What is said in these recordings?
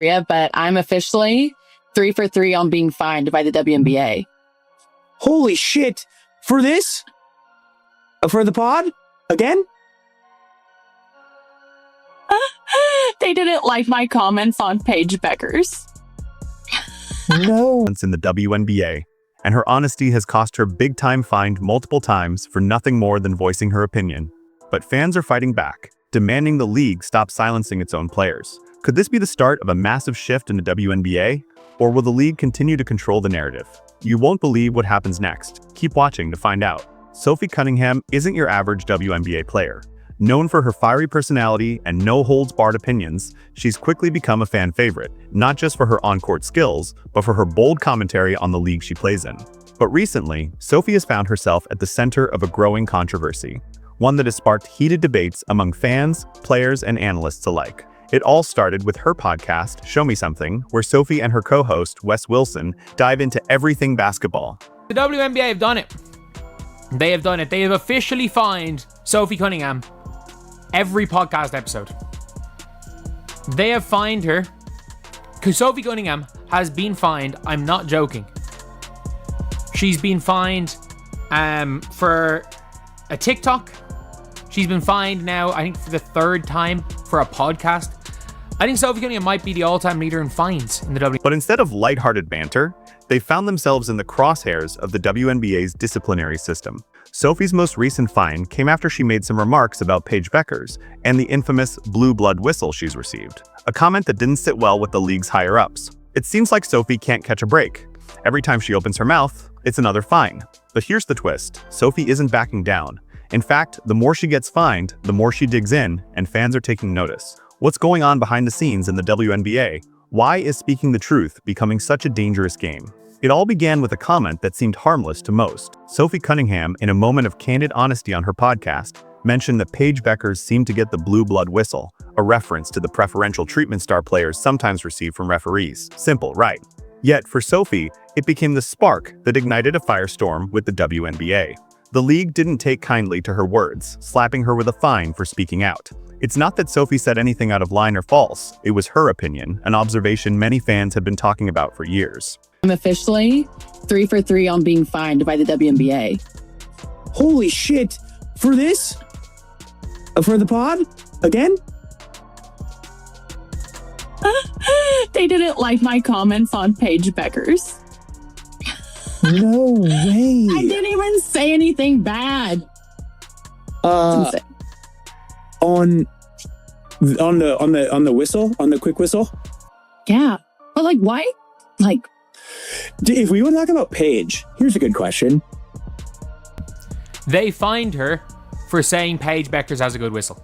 Yeah, but I'm officially 3 for 3 on being fined by the WNBA. Holy shit. For this? For the pod? Again? They didn't like my comments on Paige Beckers. No. In the WNBA, and her honesty has cost her big-time fined multiple times for nothing more than voicing her opinion. But fans are fighting back, demanding the league stop silencing its own players. Could this be the start of a massive shift in the WNBA? Or will the league continue to control the narrative? You won't believe what happens next. Keep watching to find out. Sophie Cunningham isn't your average WNBA player. Known for her fiery personality and no-holds-barred opinions, she's quickly become a fan favorite, not just for her on-court skills, but for her bold commentary on the league she plays in. But recently, Sophie has found herself at the center of a growing controversy, one that has sparked heated debates among fans, players, and analysts alike. It all started with her podcast, Show Me Something, where Sophie and her co-host, Wes Wilson, dive into everything basketball. The WNBA have done it. They have done it. They have officially fined Sophie Cunningham every podcast episode. They have fined her because Sophie Cunningham has been fined. I'm not joking. She's been fined for a TikTok. She's been fined now, I think, for the third time for a podcast. I think Sophie Cunningham might be the all-time leader in fines in the WNBA. But instead of lighthearted banter, they found themselves in the crosshairs of the WNBA's disciplinary system. Sophie's most recent fine came after she made some remarks about Paige Beckers and the infamous blue blood whistle she's received, a comment that didn't sit well with the league's higher-ups. It seems like Sophie can't catch a break. Every time she opens her mouth, it's another fine. But here's the twist. Sophie isn't backing down. In fact, the more she gets fined, the more she digs in, and fans are taking notice. What's going on behind the scenes in the WNBA? Why is speaking the truth becoming such a dangerous game? It all began with a comment that seemed harmless to most. Sophie Cunningham, in a moment of candid honesty on her podcast, mentioned that Paige Beckers seemed to get the blue blood whistle, a reference to the preferential treatment star players sometimes receive from referees. Simple, right? Yet, for Sophie, it became the spark that ignited a firestorm with the WNBA. The league didn't take kindly to her words, slapping her with a fine for speaking out. It's not that Sophie said anything out of line or false. It was her opinion, an observation many fans have been talking about for years. I'm officially 3 for 3 on being fined by the WNBA. Holy shit. For this? For the pod? Again? They didn't like my comments on Paige Beckers. No way. I didn't even say anything bad. On the whistle? On the quick whistle? Yeah. But like, why? Like, if we want to talk about Paige, here's a good question. They fined her for saying Paige Beckers has a good whistle.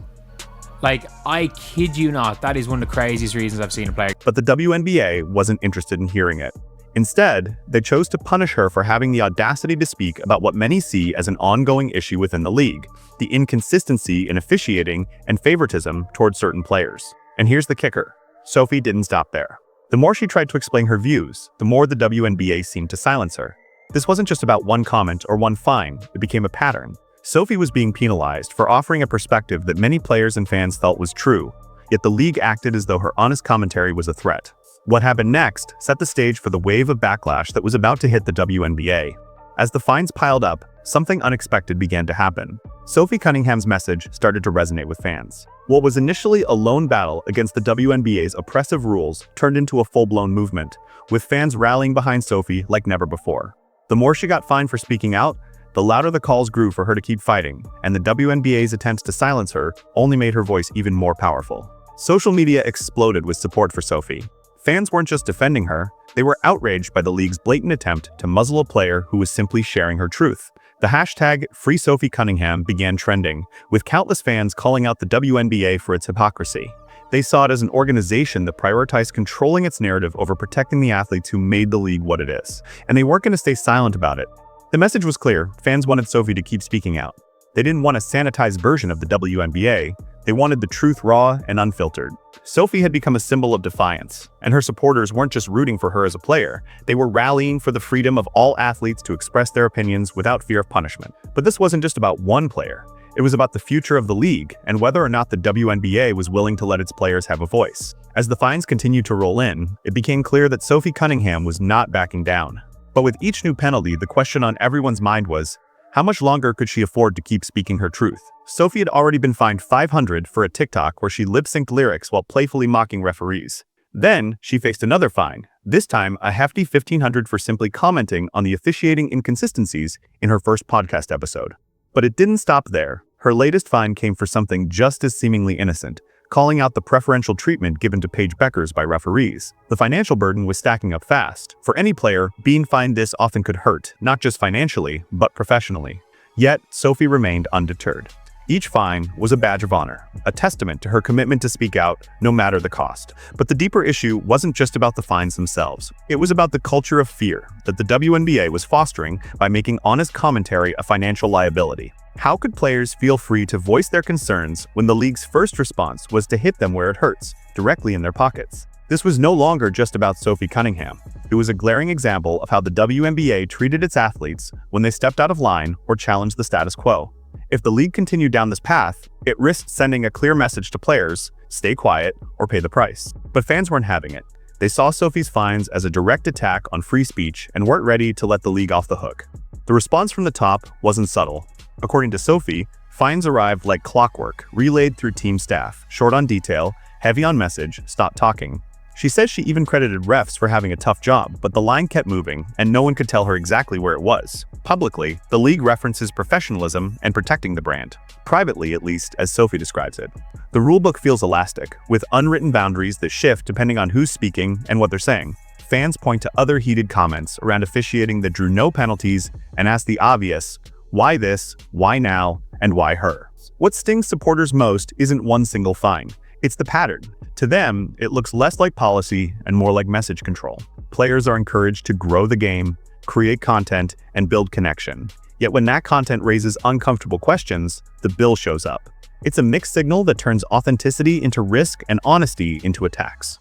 Like, I kid you not, that is one of the craziest reasons I've seen a player. But the WNBA wasn't interested in hearing it. Instead, they chose to punish her for having the audacity to speak about what many see as an ongoing issue within the league, the inconsistency in officiating and favoritism towards certain players. And here's the kicker. Sophie didn't stop there. The more she tried to explain her views, the more the WNBA seemed to silence her. This wasn't just about one comment or one fine, it became a pattern. Sophie was being penalized for offering a perspective that many players and fans felt was true, yet the league acted as though her honest commentary was a threat. What happened next set the stage for the wave of backlash that was about to hit the WNBA. As the fines piled up, something unexpected began to happen. Sophie Cunningham's message started to resonate with fans. What was initially a lone battle against the WNBA's oppressive rules turned into a full-blown movement, with fans rallying behind Sophie like never before. The more she got fined for speaking out, the louder the calls grew for her to keep fighting, and the WNBA's attempts to silence her only made her voice even more powerful. Social media exploded with support for Sophie. Fans weren't just defending her, they were outraged by the league's blatant attempt to muzzle a player who was simply sharing her truth. The hashtag #FreeSophieCunningham began trending, with countless fans calling out the WNBA for its hypocrisy. They saw it as an organization that prioritized controlling its narrative over protecting the athletes who made the league what it is, and they weren't going to stay silent about it. The message was clear. Fans wanted Sophie to keep speaking out. They didn't want a sanitized version of the WNBA. They wanted the truth raw and unfiltered. Sophie had become a symbol of defiance, and her supporters weren't just rooting for her as a player, they were rallying for the freedom of all athletes to express their opinions without fear of punishment. But this wasn't just about one player. It was about the future of the league and whether or not the WNBA was willing to let its players have a voice. As the fines continued to roll in, it became clear that Sophie Cunningham was not backing down. But with each new penalty, the question on everyone's mind was, how much longer could she afford to keep speaking her truth? Sophie had already been fined $500 for a TikTok where she lip-synced lyrics while playfully mocking referees. Then, she faced another fine, this time a hefty $1,500 for simply commenting on the officiating inconsistencies in her first podcast episode. But it didn't stop there. Her latest fine came for something just as seemingly innocent, calling out the preferential treatment given to Paige Beckers by referees. The financial burden was stacking up fast. For any player, being fined this often could hurt, not just financially, but professionally. Yet, Sophie remained undeterred. Each fine was a badge of honor, a testament to her commitment to speak out, no matter the cost. But the deeper issue wasn't just about the fines themselves. It was about the culture of fear that the WNBA was fostering by making honest commentary a financial liability. How could players feel free to voice their concerns when the league's first response was to hit them where it hurts, directly in their pockets? This was no longer just about Sophie Cunningham. It was a glaring example of how the WNBA treated its athletes when they stepped out of line or challenged the status quo. If the league continued down this path, it risked sending a clear message to players, stay quiet or pay the price. But fans weren't having it. They saw Sophie's fines as a direct attack on free speech and weren't ready to let the league off the hook. The response from the top wasn't subtle. According to Sophie, fines arrived like clockwork, relayed through team staff, short on detail, heavy on message, stop talking. She says she even credited refs for having a tough job, but the line kept moving, and no one could tell her exactly where it was. Publicly, the league references professionalism and protecting the brand. Privately, at least, as Sophie describes it. The rulebook feels elastic, with unwritten boundaries that shift depending on who's speaking and what they're saying. Fans point to other heated comments around officiating that drew no penalties and ask the obvious, why this, why now, and why her? What stings supporters most isn't one single fine. It's the pattern. To them, it looks less like policy and more like message control. Players are encouraged to grow the game, create content, and build connection. Yet when that content raises uncomfortable questions, the bill shows up. It's a mixed signal that turns authenticity into risk and honesty into attacks.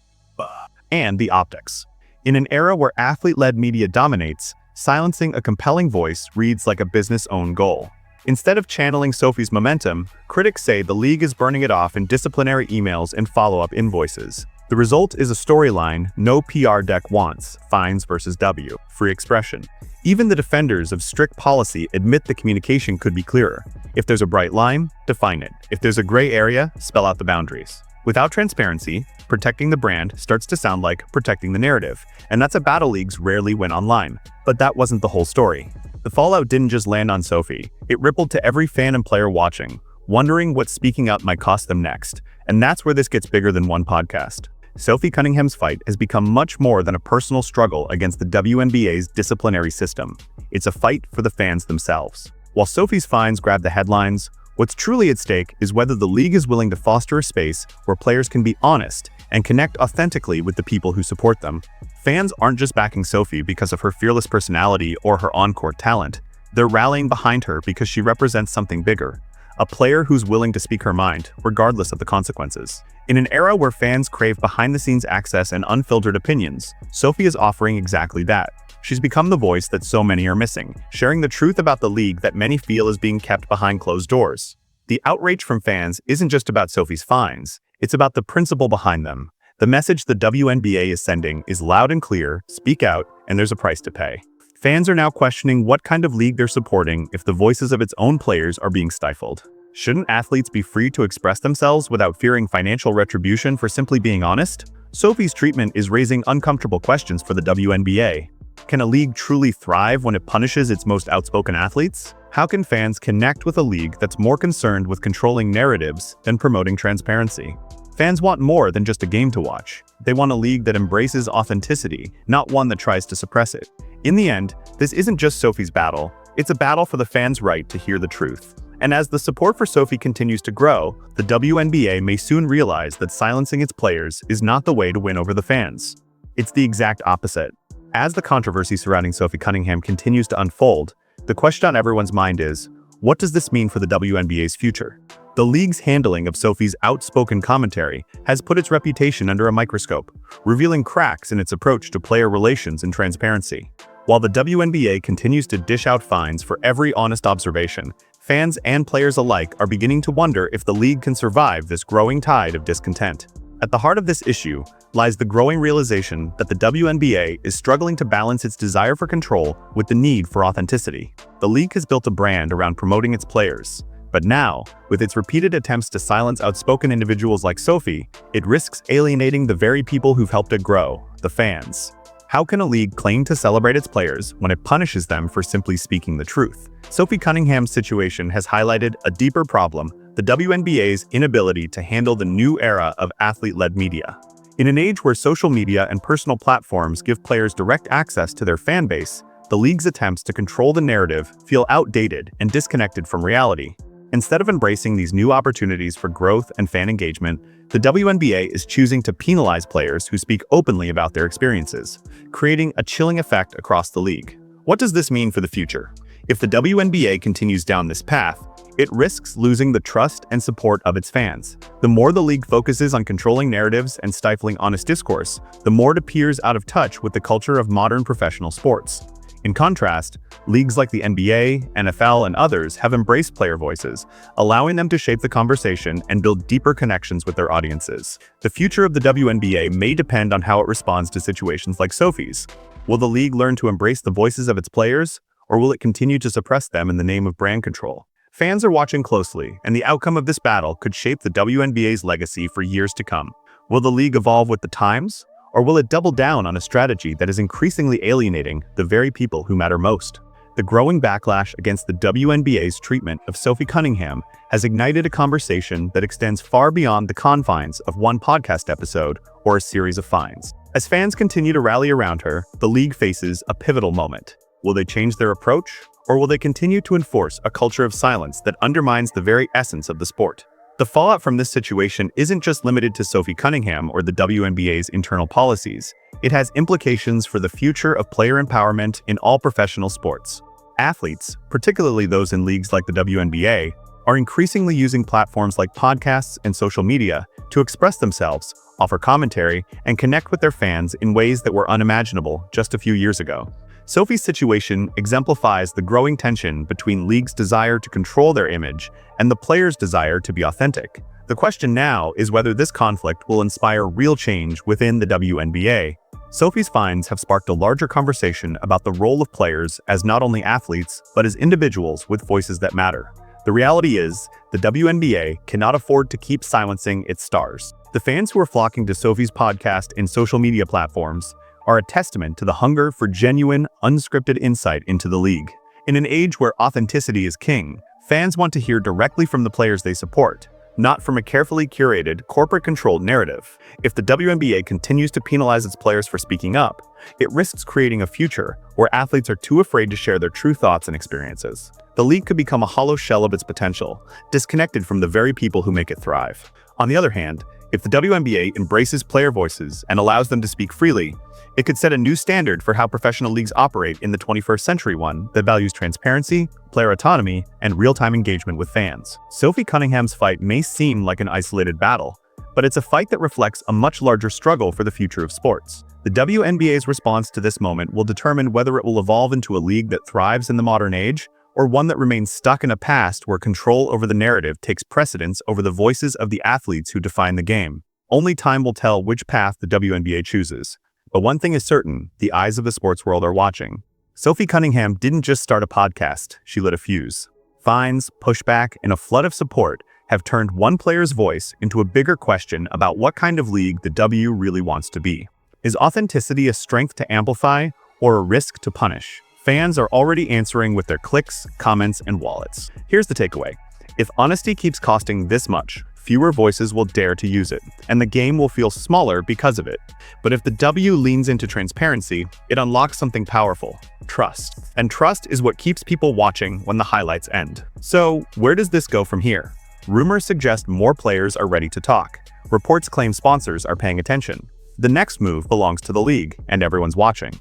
And the optics. In an era where athlete-led media dominates, silencing a compelling voice reads like a business-owned goal. Instead of channeling Sophie's momentum, critics say the league is burning it off in disciplinary emails and follow-up invoices. The result is a storyline no PR deck wants, fines versus W, free expression. Even the defenders of strict policy admit the communication could be clearer. If there's a bright line, define it. If there's a gray area, spell out the boundaries. Without transparency, protecting the brand starts to sound like protecting the narrative, and that's a battle leagues rarely win online. But that wasn't the whole story. The fallout didn't just land on Sophie. It rippled to every fan and player watching, wondering what speaking up might cost them next. And that's where this gets bigger than one podcast. Sophie Cunningham's fight has become much more than a personal struggle against the WNBA's disciplinary system. It's a fight for the fans themselves. While Sophie's fines grab the headlines, what's truly at stake is whether the league is willing to foster a space where players can be honest and connect authentically with the people who support them. Fans aren't just backing Sophie because of her fearless personality or her on-court talent. They're rallying behind her because she represents something bigger. A player who's willing to speak her mind, regardless of the consequences. In an era where fans crave behind-the-scenes access and unfiltered opinions, Sophie is offering exactly that. She's become the voice that so many are missing, sharing the truth about the league that many feel is being kept behind closed doors. The outrage from fans isn't just about Sophie's fines, it's about the principle behind them. The message the WNBA is sending is loud and clear, speak out, and there's a price to pay. Fans are now questioning what kind of league they're supporting if the voices of its own players are being stifled. Shouldn't athletes be free to express themselves without fearing financial retribution for simply being honest? Sophie's treatment is raising uncomfortable questions for the WNBA. Can a league truly thrive when it punishes its most outspoken athletes? How can fans connect with a league that's more concerned with controlling narratives than promoting transparency? Fans want more than just a game to watch. They want a league that embraces authenticity, not one that tries to suppress it. In the end, this isn't just Sophie's battle, it's a battle for the fans' right to hear the truth. And as the support for Sophie continues to grow, the WNBA may soon realize that silencing its players is not the way to win over the fans. It's the exact opposite. As the controversy surrounding Sophie Cunningham continues to unfold, the question on everyone's mind is, what does this mean for the WNBA's future? The league's handling of Sophie's outspoken commentary has put its reputation under a microscope, revealing cracks in its approach to player relations and transparency. While the WNBA continues to dish out fines for every honest observation, Fans and players alike are beginning to wonder if the league can survive this growing tide of discontent. At the heart of this issue lies the growing realization that the WNBA is struggling to balance its desire for control with the need for authenticity. The league has built a brand around promoting its players, but now, with its repeated attempts to silence outspoken individuals like Sophie, it risks alienating the very people who've helped it grow, the fans. How can a league claim to celebrate its players when it punishes them for simply speaking the truth? Sophie Cunningham's situation has highlighted a deeper problem: the WNBA's inability to handle the new era of athlete-led media. In an age where social media and personal platforms give players direct access to their fan base, the league's attempts to control the narrative feel outdated and disconnected from reality. Instead of embracing these new opportunities for growth and fan engagement, the WNBA is choosing to penalize players who speak openly about their experiences, creating a chilling effect across the league. What does this mean for the future? If the WNBA continues down this path, it risks losing the trust and support of its fans. The more the league focuses on controlling narratives and stifling honest discourse, the more it appears out of touch with the culture of modern professional sports. In contrast, leagues like the NBA, NFL, and others have embraced player voices, allowing them to shape the conversation and build deeper connections with their audiences. The future of the WNBA may depend on how it responds to situations like Sophie's. Will the league learn to embrace the voices of its players, or will it continue to suppress them in the name of brand control? Fans are watching closely, and the outcome of this battle could shape the WNBA's legacy for years to come. Will the league evolve with the times? Or will it double down on a strategy that is increasingly alienating the very people who matter most? The growing backlash against the WNBA's treatment of Sophie Cunningham has ignited a conversation that extends far beyond the confines of one podcast episode or a series of fines. As fans continue to rally around her, the league faces a pivotal moment. Will they change their approach, or will they continue to enforce a culture of silence that undermines the very essence of the sport? The fallout from this situation isn't just limited to Sophie Cunningham or the WNBA's internal policies. It has implications for the future of player empowerment in all professional sports. Athletes, particularly those in leagues like the WNBA, are increasingly using platforms like podcasts and social media to express themselves, offer commentary, and connect with their fans in ways that were unimaginable just a few years ago. Sophie's situation exemplifies the growing tension between leagues' desire to control their image and the players' desire to be authentic. The question now is whether this conflict will inspire real change within the WNBA. Sophie's fines have sparked a larger conversation about the role of players as not only athletes, but as individuals with voices that matter. The reality is, the WNBA cannot afford to keep silencing its stars. The fans who are flocking to Sophie's podcast and social media platforms are a testament to the hunger for genuine, unscripted insight into the league. In an age where authenticity is king, fans want to hear directly from the players they support, not from a carefully curated, corporate-controlled narrative. If the WNBA continues to penalize its players for speaking up, it risks creating a future where athletes are too afraid to share their true thoughts and experiences. The league could become a hollow shell of its potential, disconnected from the very people who make it thrive. On the other hand, if the WNBA embraces player voices and allows them to speak freely, it could set a new standard for how professional leagues operate in the 21st century, one that values transparency, player autonomy, and real-time engagement with fans. Sophie Cunningham's fight may seem like an isolated battle, but it's a fight that reflects a much larger struggle for the future of sports. The WNBA's response to this moment will determine whether it will evolve into a league that thrives in the modern age, or one that remains stuck in a past where control over the narrative takes precedence over the voices of the athletes who define the game. Only time will tell which path the WNBA chooses. But one thing is certain, the eyes of the sports world are watching. Sophie Cunningham didn't just start a podcast, she lit a fuse. Fines, pushback, and a flood of support have turned one player's voice into a bigger question about what kind of league the W really wants to be. Is authenticity a strength to amplify or a risk to punish? Fans are already answering with their clicks, comments, and wallets. Here's the takeaway. If honesty keeps costing this much, fewer voices will dare to use it, and the game will feel smaller because of it. But if the W leans into transparency, it unlocks something powerful: trust. And trust is what keeps people watching when the highlights end. So, where does this go from here? Rumors suggest more players are ready to talk. Reports claim sponsors are paying attention. The next move belongs to the league, and everyone's watching.